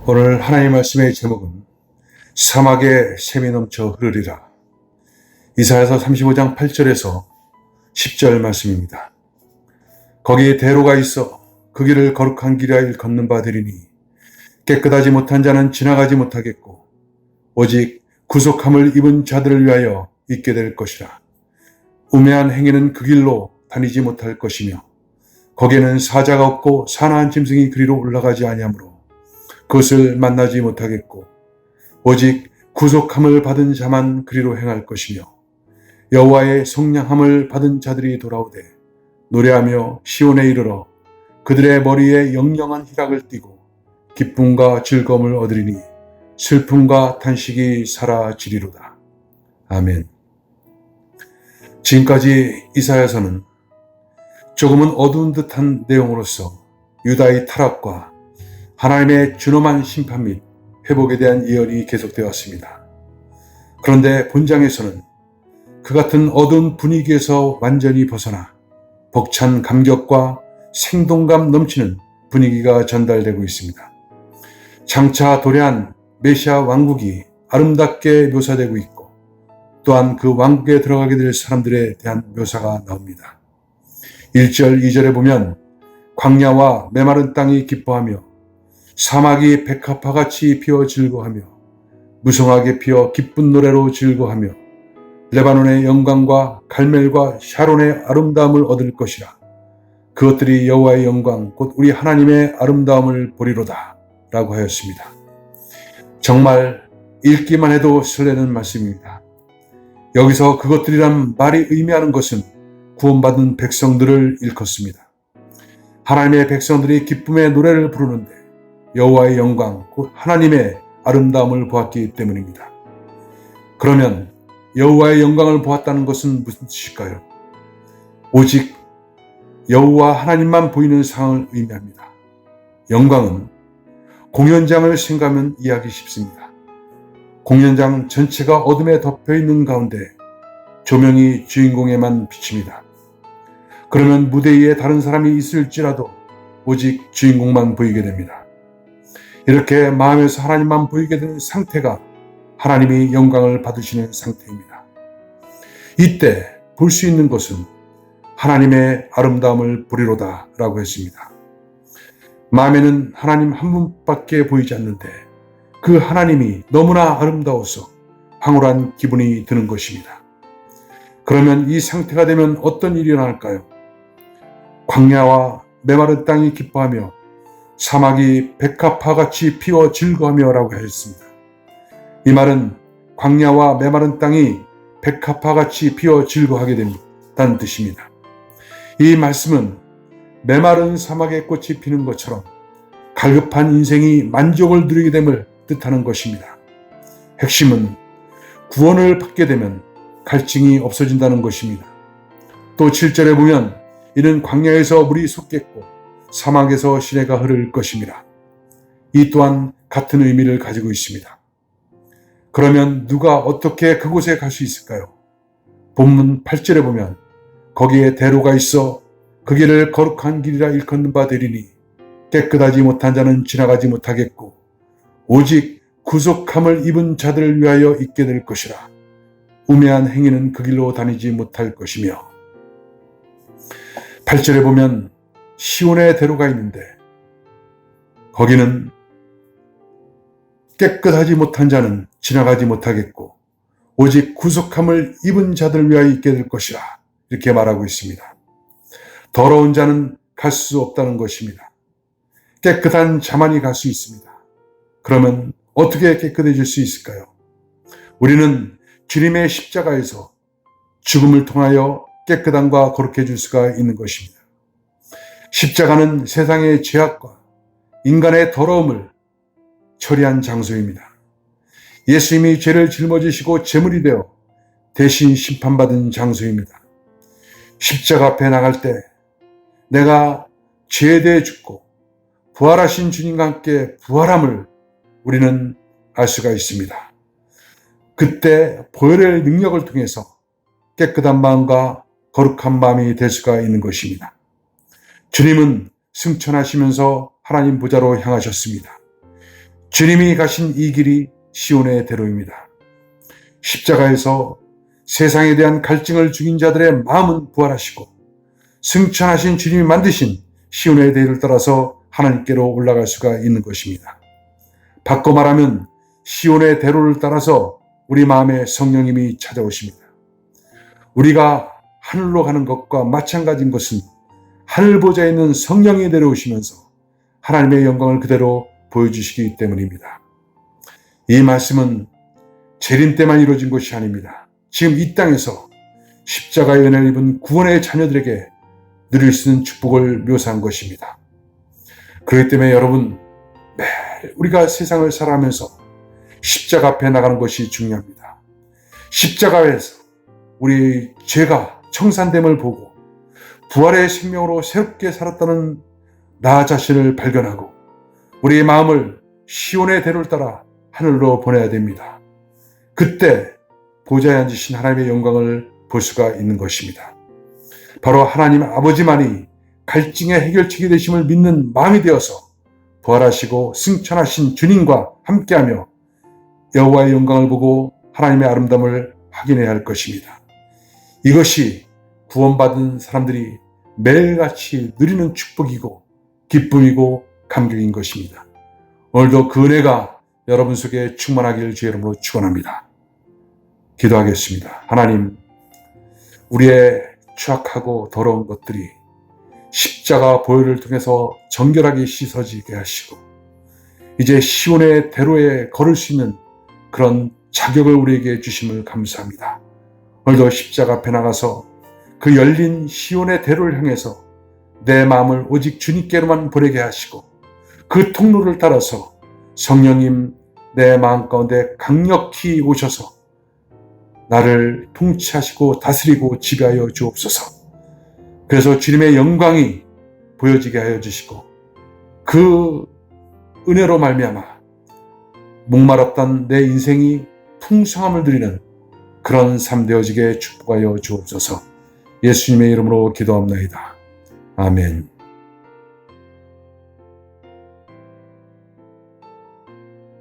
오늘 하나님 말씀의 제목은 사막에 샘이 넘쳐 흐르리라. 이사야서 35장 8절에서 10절 말씀입니다. 거기에 대로가 있어 그 길을 거룩한 길이라 걷는 바 되리니 깨끗하지 못한 자는 지나가지 못하겠고 오직 구속함을 입은 자들을 위하여 있게 될 것이라. 우매한 행위는 그 길로 다니지 못할 것이며 거기에는 사자가 없고 사나운 짐승이 그리로 올라가지 아니하므로 그것을 만나지 못하겠고 오직 구속함을 받은 자만 그리로 행할 것이며 여호와의 성량함을 받은 자들이 돌아오되 노래하며 시온에 이르러 그들의 머리에 영영한 희락을 띠고 기쁨과 즐거움을 얻으리니 슬픔과 탄식이 사라지리로다. 아멘. 지금까지 이사야서는 조금은 어두운 듯한 내용으로서 유다의 타락과 하나님의 준엄한 심판 및 회복에 대한 예언이 계속되어 왔습니다. 그런데 본장에서는 그 같은 어두운 분위기에서 완전히 벗어나 벅찬 감격과 생동감 넘치는 분위기가 전달되고 있습니다. 장차 도래한 메시아 왕국이 아름답게 묘사되고 있고 또한 그 왕국에 들어가게 될 사람들에 대한 묘사가 나옵니다. 1절, 2절에 보면 광야와 메마른 땅이 기뻐하며 사막이 백합화같이 피어 즐거하며 무성하게 피어 기쁜 노래로 즐거하며 레바논의 영광과 갈멜과 샤론의 아름다움을 얻을 것이라. 그것들이 여호와의 영광 곧 우리 하나님의 아름다움을 보리로다 라고 하였습니다. 정말 읽기만 해도 설레는 말씀입니다. 여기서 그것들이란 말이 의미하는 것은 구원받은 백성들을 일컫습니다. 하나님의 백성들이 기쁨의 노래를 부르는데 여호와의 영광, 곧 하나님의 아름다움을 보았기 때문입니다. 그러면 여호와의 영광을 보았다는 것은 무슨 뜻일까요? 오직 여호와 하나님만 보이는 상황을 의미합니다. 영광은 공연장을 생각하면 이해하기 쉽습니다. 공연장 전체가 어둠에 덮여 있는 가운데 조명이 주인공에만 비칩니다. 그러면 무대 위에 다른 사람이 있을지라도 오직 주인공만 보이게 됩니다. 이렇게 마음에서 하나님만 보이게 되는 상태가 하나님이 영광을 받으시는 상태입니다. 이때 볼 수 있는 것은 하나님의 아름다움을 보리로다 라고 했습니다. 마음에는 하나님 한 분밖에 보이지 않는데 그 하나님이 너무나 아름다워서 황홀한 기분이 드는 것입니다. 그러면 이 상태가 되면 어떤 일이 일어날까요? 광야와 메마른 땅이 기뻐하며 사막이 백합화같이 피어 즐거하며 라고 하였습니다. 이 말은 광야와 메마른 땅이 백합화같이 피어 즐거하게 된다는 뜻입니다. 이 말씀은 메마른 사막에 꽃이 피는 것처럼 갈급한 인생이 만족을 누리게 됨을 뜻하는 것입니다. 핵심은 구원을 받게 되면 갈증이 없어진다는 것입니다. 또 7절에 보면 이는 광야에서 물이 솟겠고 사막에서 시내가 흐를 것입니다. 이 또한 같은 의미를 가지고 있습니다. 그러면 누가 어떻게 그곳에 갈 수 있을까요? 본문 8절에 보면 거기에 대로가 있어 그 길을 거룩한 길이라 일컫는 바 되리니 깨끗하지 못한 자는 지나가지 못하겠고 오직 구속함을 입은 자들을 위하여 있게 될 것이라. 우매한 행위는 그 길로 다니지 못할 것이며 8절에 보면 시온의 대로가 있는데 거기는 깨끗하지 못한 자는 지나가지 못하겠고 오직 구속함을 입은 자들을 위하여 있게 될 것이라 이렇게 말하고 있습니다. 더러운 자는 갈 수 없다는 것입니다. 깨끗한 자만이 갈 수 있습니다. 그러면 어떻게 깨끗해질 수 있을까요? 우리는 주님의 십자가에서 죽음을 통하여 깨끗함과 거룩해질 수가 있는 것입니다. 십자가는 세상의 죄악과 인간의 더러움을 처리한 장소입니다. 예수님이 죄를 짊어지시고 제물이 되어 대신 심판받은 장소입니다. 십자가 앞에 나갈 때 내가 죄에 대해 죽고 부활하신 주님과 함께 부활함을 우리는 알 수가 있습니다. 그때 보혈의 능력을 통해서 깨끗한 마음과 거룩한 마음이 될 수가 있는 것입니다. 주님은 승천하시면서 하나님 보좌로 향하셨습니다. 주님이 가신 이 길이 시온의 대로입니다. 십자가에서 세상에 대한 갈증을 죽인 자들의 마음은 부활하시고 승천하신 주님이 만드신 시온의 대로를 따라서 하나님께로 올라갈 수가 있는 것입니다. 바꿔 말하면 시온의 대로를 따라서 우리 마음에 성령님이 찾아오십니다. 우리가 하늘로 가는 것과 마찬가지인 것은 하늘 보좌에 있는 성령이 내려오시면서 하나님의 영광을 그대로 보여주시기 때문입니다. 이 말씀은 재림 때만 이루어진 것이 아닙니다. 지금 이 땅에서 십자가의 은혜를 입은 구원의 자녀들에게 누릴 수 있는 축복을 묘사한 것입니다. 그렇기 때문에 여러분, 매일 우리가 세상을 살아가면서 십자가 앞에 나가는 것이 중요합니다. 십자가에서 우리 죄가 청산됨을 보고 부활의 생명으로 새롭게 살았다는 나 자신을 발견하고 우리의 마음을 시온의 대로를 따라 하늘로 보내야 됩니다. 그때 보좌에 앉으신 하나님의 영광을 볼 수가 있는 것입니다. 바로 하나님 아버지만이 갈증의 해결책이 되심을 믿는 마음이 되어서 부활하시고 승천하신 주님과 함께하며 여호와의 영광을 보고 하나님의 아름다움을 확인해야 할 것입니다. 이것이 구원받은 사람들이 매일같이 누리는 축복이고 기쁨이고 감격인 것입니다. 오늘도 그 은혜가 여러분 속에 충만하기를 주의 이름으로 축원합니다. 기도하겠습니다. 하나님, 우리의 추악하고 더러운 것들이 십자가 보혈을 통해서 정결하게 씻어지게 하시고 이제 시온의 대로에 걸을 수 있는 그런 자격을 우리에게 주심을 감사합니다. 오늘도 십자가 앞에 나가서 그 열린 시온의 대로를 향해서 내 마음을 오직 주님께로만 보내게 하시고 그 통로를 따라서 성령님 내 마음 가운데 강력히 오셔서 나를 통치하시고 다스리고 지배하여 주옵소서. 그래서 주님의 영광이 보여지게 하여 주시고 그 은혜로 말미암아 목마랐던 내 인생이 풍성함을 누리는 그런 삶 되어지게 축복하여 주옵소서. 예수님의 이름으로 기도합나이다. 아멘.